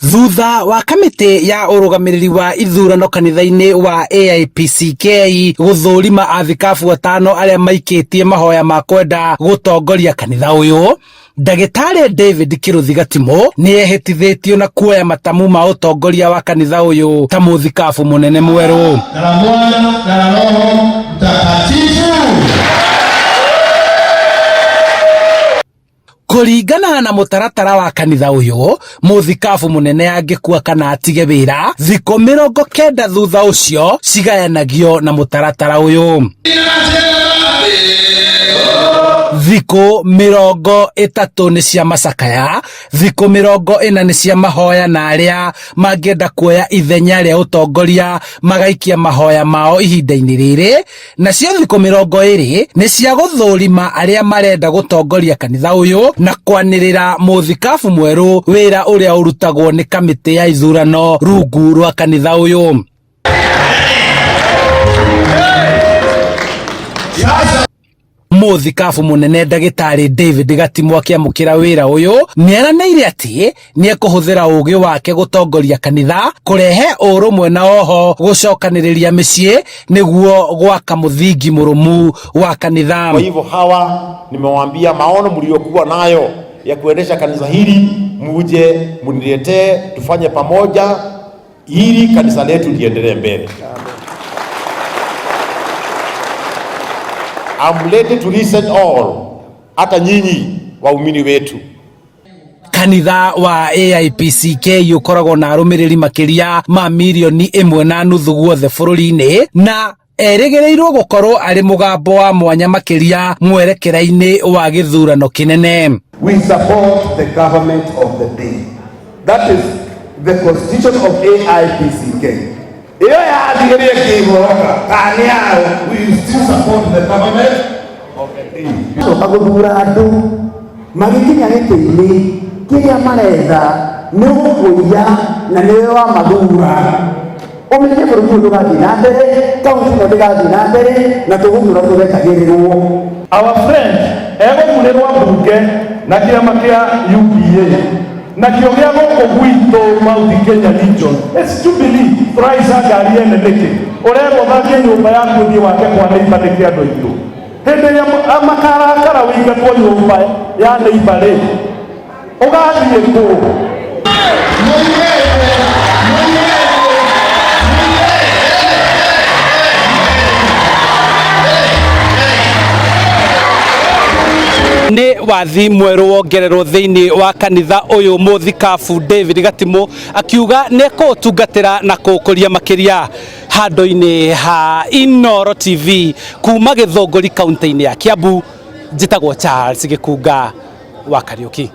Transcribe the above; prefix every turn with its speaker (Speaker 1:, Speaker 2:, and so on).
Speaker 1: Thutha wa kamĩtĩ ya ũrũgamĩrĩri wa ithurano kanitha-inĩ wa AIPCK gũthũrima athikabu 5 arĩa maikĩtie mahoya ma kwenda gũtongoria kanitha ũyũ, Ndagĩtarĩ David Kĩrũthi Gatimũ nĩehĩtithĩtio na kuoya matamu ma ũtongoria wa kanitha ũyũ ta mũthikabu mũnene mwerũ. Kũringana na mũtaratara wa kanitha ũyũ, mũthikabu mũnene angĩkua kana atige wĩra, thikũ 90 thutha ũcio cigayanagio na mũtaratara ũyũ. Thikũ 30 nĩ cia macakaya, thikũ 40 nĩ cia mahoya na arĩa mangĩenda kuoya ithenya rĩa ũtongoria magaikia mahoya mao ihinda-inĩ rĩrĩ, nacio thikũ 20 nĩ cia gũthũrima arĩa marenda gũtongoria kanitha ũyũ na kwanĩrĩra mũthikabu mwerũ wĩra ũrĩa ũrutagwo nĩ kamĩtĩ ya ithurano rungu rwa kanitha ũyũ. Mũthikabu mũnene Ndagĩtarĩ David Gatimũ akĩamũkĩra wĩra ũyũ nĩeranĩire atĩ nĩekũhũthĩra ũũgĩ wake gũtongoria kanitha, kũrehe ũrũmwe na oho gũcokanĩrĩria mĩciĩ nĩguo gwaka mũthingi mũrũmu wa kanitha.
Speaker 2: Kwa hivyo hawa nimewaambia maono mliokuwa nayo ya kuendesha kanisa hili muje mniletee, tufanye pamoja ili kanisa letu liendelee mbele. I'm ready to listen all, hata nyinyi waumini wetu.
Speaker 1: Kanitha wa AIPCK ũkoragwo na arũmĩrĩri makĩria ma 1.5 milioni guothe bũrũri-inĩ na erĩgĩrĩirwo gũkorwo arĩ mũgambo wa mwanya makĩria mwerekera-inĩ wa gĩthurano kĩnene.
Speaker 3: We support the government of the day. That is the constitution of AIPCK. We still support the government of the day. Maguthura andu magikinya gĩtĩ-inĩ kĩrĩa maretha nĩ gũkũria na nĩwe wa mathura. Ũmenye bũrũri ũyũ ndũgathiĩ na mbere, kaunti ĩno ndĩgathiĩ na mbere na tũgũthura tũgekagĩrĩrwo.
Speaker 4: Our friend egũthurĩrwo mbunge na kĩama kĩa UPA na kĩo gĩa gũkũ gwitũ Mount Kenya Region. It's Jubilee thrice ngari ene nĩkĩ ũrerwo thakie nyũmba yaku ũthiĩ wake kwa neighbor nĩkĩ andũ aitũ. Hĩndĩ ĩrĩa makarakara wĩingatwo nyũmba ya neighbor rĩ, ũgathiĩ kũ?
Speaker 1: Nĩ wathi mwerũ wongererwo thĩinĩ wa kanitha ũyũ, mũthikabu David Gatimũ akiuga nĩekũũtungatĩra na kũũkũria makĩria. Handũ-inĩ ha Inooro TV kuma Gĩthũngũri kaunti-inĩ ya Kiambu, njĩtagwo Charles Gĩkunga wa Kariũki.